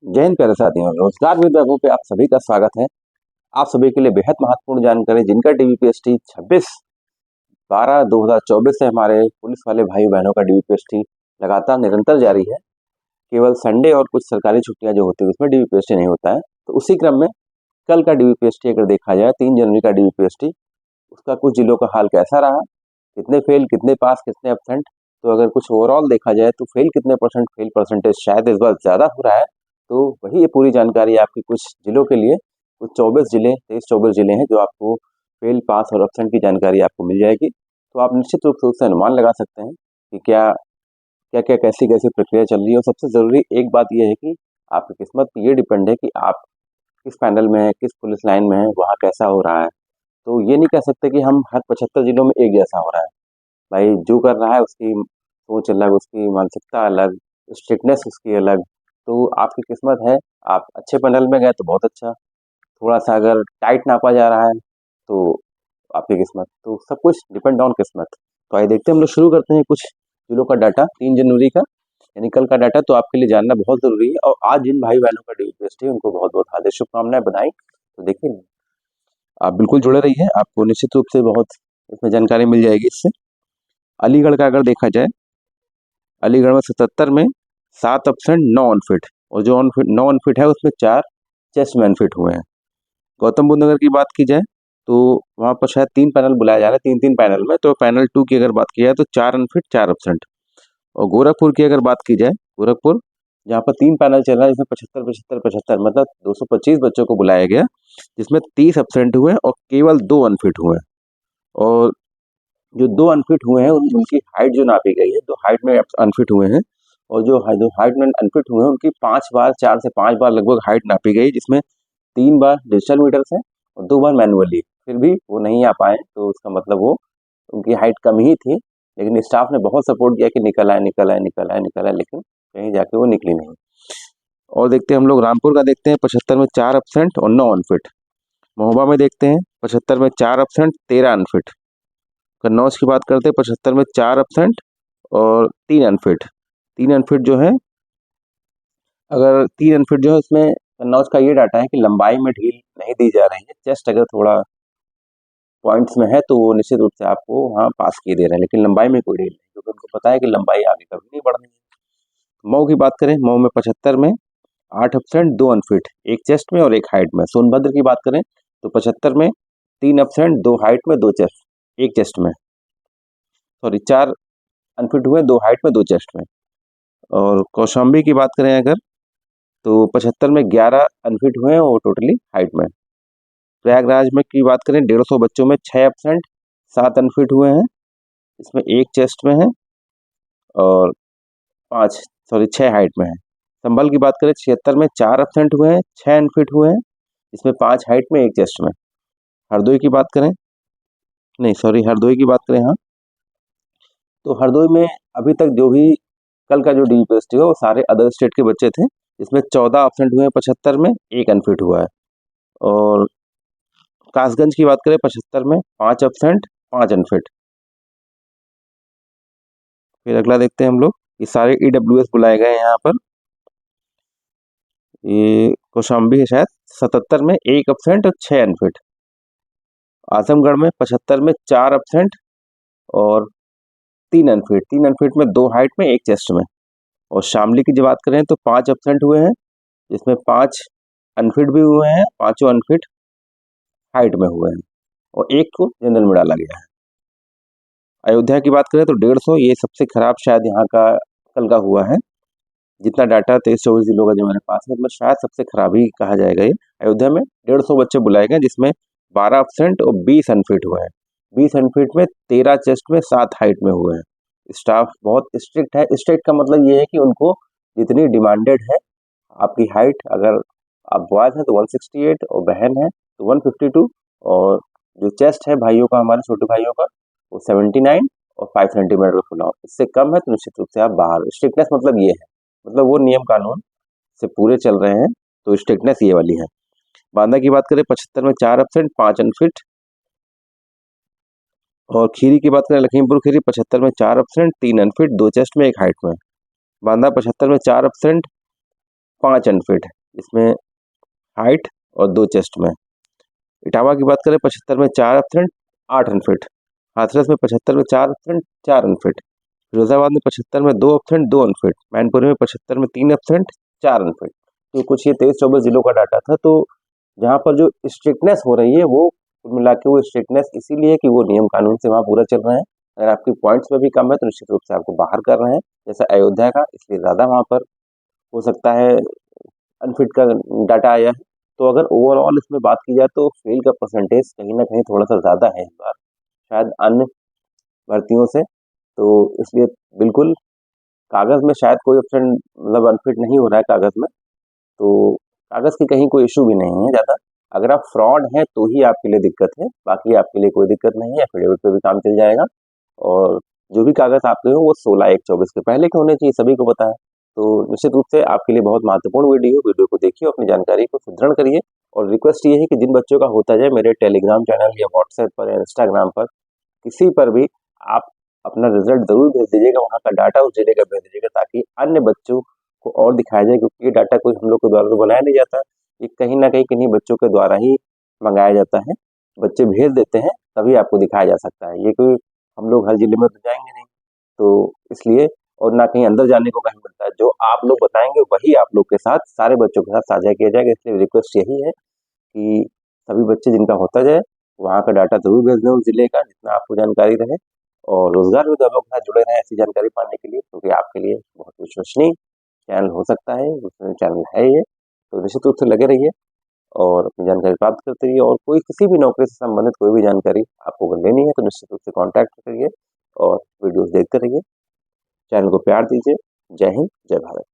जय हिंद प्यारे साथियों, रोजगार विभागों पे आप सभी का स्वागत है। आप सभी के लिए बेहद महत्वपूर्ण जानकारी जिनका डीवीपीएसटी 26/12/2024 से हमारे पुलिस वाले भाई बहनों का डीवीपीएसटी लगातार निरंतर जारी है। केवल संडे और कुछ सरकारी छुट्टियां जो होती है उसमें डीवीपीएसटी नहीं होता है। तो उसी क्रम में कल का डीवीपीएसटी अगर देखा जाए 3 जनवरी का डीवीपीएसटी, उसका कुछ जिलों का हाल कैसा रहा, कितने फेल, कितने पास, कितने एब्सेंट। तो अगर कुछ ओवरऑल देखा जाए तो फेल कितने परसेंट, फेल परसेंटेज शायद इस बार ज़्यादा हो रहा है। तो वही ये पूरी जानकारी आपकी कुछ जिलों के लिए, कुछ 24 जिले, 23-24 जिले हैं जो आपको फेल, पास और एब्सेंट की जानकारी आपको मिल जाएगी। तो आप निश्चित रूप से उससे अनुमान लगा सकते हैं कि क्या क्या क्या कैसी कैसी प्रक्रिया चल रही है। और सबसे ज़रूरी एक बात यह है कि आपकी किस्मत पे ये डिपेंड है कि आप किस पैनल में है, किस पुलिस लाइन में है, वहाँ कैसा हो रहा है। तो ये नहीं कह सकते कि हम हर 75 जिलों में एक जैसा हो रहा है। भाई जो कर रहा है उसकी सोच अलग, उसकी मानसिकता अलग, स्ट्रिक्टनेस उसकी अलग। तो आपकी किस्मत है, आप अच्छे पैनल में गए तो बहुत अच्छा, थोड़ा-सा अगर टाइट नापा जा रहा है तो आपकी किस्मत। तो सब कुछ डिपेंड ऑन किस्मत। तो आइए देखते हैं, हम लोग शुरू करते हैं कुछ जिलों का डाटा 3 जनवरी का, यानी कल का डाटा तो आपके लिए जानना बहुत ज़रूरी है। और आज जिन भाई-बहनों का डीवीपीएसटी है उनको बहुत-बहुत हार्दिक शुभकामनाएँ, बधाई। तो देखिए, आप बिल्कुल जुड़े रहिए, आपको निश्चित रूप से बहुत इसमें जानकारी मिल जाएगी इससे। अलीगढ़ का अगर देखा जाए, अलीगढ़ में 77 में 7 एब्सेंट, 9 अनफिट, और जो अनफिट 9 अनफिट है उसमें 4 चेस्ट में अनफिट हुए हैं। गौतम बुद्ध नगर की बात की जाए तो वहाँ पर शायद 3 पैनल बुलाए जा रहे हैं, 3-3 पैनल में। तो पैनल 2 की अगर बात की जाए तो 4 अनफिट, 4 एब्सेंट। और गोरखपुर की अगर बात की जाए, गोरखपुर जहाँ पर 3 पैनल चल रहा है, जिसमें 75 75 75 मतलब 225 बच्चों को बुलाया गया, जिसमें 30 एब्सेंट हुए और केवल 2 अनफिट हुए हैं। और जो 2 अनफिट हुए हैं उनकी हाइट जो नापी गई है, तो हाइट में अनफिट हुए हैं। और जो हाइट में अनफिट हुए हैं उनकी 5 बार, 4 से 5 बार लगभग हाइट नापी गई, जिसमें 3 बार डिजिटल मीटर से और 2 बार मैनुअली। फिर भी वो नहीं आ पाए, तो उसका मतलब वो उनकी हाइट कम ही थी। लेकिन स्टाफ ने बहुत सपोर्ट किया कि निकल आए, निकल आए, निकल आए, निकल आए, लेकिन कहीं जाके वो निकली नहीं। और देखते हैं हम लोग रामपुर का, देखते हैं 75 में 4 एब्सेंट और 9 अनफिट। महोबा में देखते हैं 75 में 4 एब्सेंट, 13 अनफिट। कन्नौज की बात करते हैं 75 में 4 एब्सेंट और 3 अनफिट। 3 अनफिट जो है, अगर 3 अनफिट जो है उसमें कन्नौज का ये डाटा है कि लंबाई में ढील नहीं दी जा रही है। चेस्ट अगर थोड़ा पॉइंट्स में है तो वो निश्चित रूप से आपको वहाँ पास किए दे रहे हैं, लेकिन लंबाई में कोई ढील नहीं, क्योंकि उनको पता है कि लंबाई आगे कभी नहीं बढ़नी है। मऊ की बात करें, मऊ में 75 में 8 एब्सेंट, 2 अनफिट, एक चेस्ट में और एक हाइट में। सोनभद्र की बात करें तो 75 में 3 एब्सेंट, 2 हाइट में, 2 चेस्ट, एक चेस्ट में, सॉरी 4 अनफिट हुए, 2 हाइट में, 2 चेस्ट में। और कौशाम्बी की बात करें अगर, तो 75 में 11 अनफिट हुए हैं और टोटली हाइट में। प्रयागराज में की बात करें, 150 बच्चों में 6 एब्सेंट, 7 अनफिट हुए हैं, इसमें एक चेस्ट में है और 5, सॉरी 6 हाइट में है। संभल की बात करें 76 में 4 एब्सेंट हुए हैं, 6 अनफिट हुए हैं, इसमें 5 हाइट में, एक चेस्ट में। हरदोई की बात करें, नहीं सॉरी हरदोई की बात करें, हाँ, तो हरदोई में अभी तक जो भी कल का जो डीपीएसटी है वो सारे अदर स्टेट के बच्चे थे, इसमें 14 एब्सेंट हुए हैं 75 में, एक अनफिट हुआ है। और कासगंज की बात करें 75 में 5 एब्सेंट, 5 अनफिट। फिर अगला देखते हैं हम लोग, ये सारे ईडब्ल्यूएस बुलाए गए हैं यहाँ पर। ये कौशाम्बी है शायद, 77 में 1 एब्सेंट और 6 अनफिट। आजमगढ़ में 75 में 4 एब्सेंट और 3 अनफिट, 3 अनफिट में 2 हाइट में, एक चेस्ट में। और शामली की जो बात करें तो 5 एब्सेंट हुए हैं, जिसमें 5 अनफिट भी हुए हैं, पांचों अनफिट हाइट में हुए हैं और एक को जनरल में डाला गया है। अयोध्या की बात करें तो 150, ये सबसे खराब शायद यहाँ का कल का हुआ है। जितना डाटा 23-24 जिलों का जो मेरे पास है, मतलब शायद सबसे खराब ही कहा जाएगा ये। अयोध्या में 150 बच्चे बुलाए गए, जिसमें 12 एब्सेंट और 20 अनफिट हुए हैं। 20 अनफिट में 13 चेस्ट में, 7 हाइट में हुए हैं। स्टाफ बहुत स्ट्रिक्ट है। स्ट्रिक्ट का मतलब ये है कि उनको जितनी डिमांडेड है, आपकी हाइट अगर आप बॉयज हैं तो 168 और बहन है तो 152, और जो चेस्ट है भाइयों का, हमारे छोटे भाइयों का, वो 79 और 5 सेंटीमीटर का फुलाव। इससे कम है तो निश्चित रूप से आप बाहर। स्ट्रिक्टनेस मतलब ये है, मतलब वो नियम कानून से पूरे चल रहे हैं, तो स्ट्रिक्टनेस ये वाली है। बांदा की बात करें 75 में 4 एब्सेंट, 5 अनफिट। और खीरी की बात करें, लखीमपुर खीरी 75 में 4 एब्सेंट, 3 अनफिट, 2 चेस्ट में, एक हाइट में। बांदा 75 में 4 एब्सेंट, 5 अनफिट, इसमें हाइट और 2 चेस्ट में। इटावा की बात करें 75 में 4 एब्सेंट 8 अनफिट। हाथरस में 75 में 4 एब्सेंट 4 अनफिट। फिरोजाबाद में 75 में 2 एब्सेंट 2 अनफिट। मैनपुरी में 75 में 3 एब्सेंट 4 अनफिट। तो कुछ ये 23-24 जिलों का डाटा था। तो जहाँ पर जो स्ट्रिक्टनेस हो रही है वो कुल मिला के वो स्ट्रिक्टनेस इसीलिए कि वो नियम कानून से वहाँ पूरा चल रहा है। अगर आपकी पॉइंट्स में भी कम है तो निश्चित रूप से आपको बाहर कर रहे हैं, जैसा अयोध्या का, इसलिए ज़्यादा वहाँ पर हो सकता है अनफिट का डाटा आया है। तो अगर ओवरऑल इसमें बात की जाए तो फेल का परसेंटेज कहीं ना कहीं थोड़ा सा ज़्यादा है इस बार, शायद अन्य भर्तियों से। तो इसलिए बिल्कुल कागज़ में शायद कोई ऑप्शन मतलब अनफिट नहीं हो रहा है कागज़ में, तो कागज़ की कहीं कोई इशू भी नहीं है ज़्यादा। अगर आप फ्रॉड हैं तो ही आपके लिए दिक्कत है, बाकी आपके लिए कोई दिक्कत नहीं है, एफिडेविट पे भी काम चल जाएगा। और जो भी कागज़ आपके हो वो 16/1/24 के पहले के होने चाहिए, सभी को पता है। तो निश्चित रूप से आपके लिए बहुत महत्वपूर्ण वीडियो को देखिए, अपनी जानकारी को सुदृढ़ करिए। और रिक्वेस्ट ये है कि जिन बच्चों का होता जाए मेरे टेलीग्राम चैनल या व्हाट्सएप पर या इंस्टाग्राम पर किसी पर भी आप अपना रिजल्ट ज़रूर भेज दीजिएगा, वहाँ का डाटा उस जिले का भेज दीजिएगा, ताकि अन्य बच्चों को और दिखाया जाए, क्योंकि ये डाटा कोई हम लोग के द्वारा तो बनाया नहीं जाता, ये कहीं न कहीं किन्हीं बच्चों के द्वारा ही मँगाया जाता है। बच्चे भेज देते हैं तभी आपको दिखाया जा सकता है, ये कोई हम लोग हर जिले में तो जाएँगे नहीं। तो इसलिए और ना कहीं अंदर जाने को कहीं मिलता है, जो आप लोग बताएँगे वही आप लोग के साथ सारे बच्चों के साथ साझा किया जाएगा। इसलिए रिक्वेस्ट यही है कि सभी बच्चे जिनका होता जाए वहाँ का डाटा ज़रूर भेज दें उस जिले का, जितना आपको जानकारी रहे। और रोजगार विभागों के साथ जुड़े रहें ऐसी जानकारी पाने के लिए, क्योंकि आपके लिए बहुत विश्वसनीय चैनल हो सकता है, विश्वसनीय चैनल है ये। तो निश्चित रूप से लगे रहिए और अपनी जानकारी प्राप्त करते रहिए। और कोई किसी भी नौकरी से संबंधित कोई भी जानकारी आपको अगर लेनी है तो निश्चित रूप से कॉन्टैक्ट करिए और वीडियोस देखते रहिए। चैनल को प्यार दीजिए। जय हिंद, जय भारत।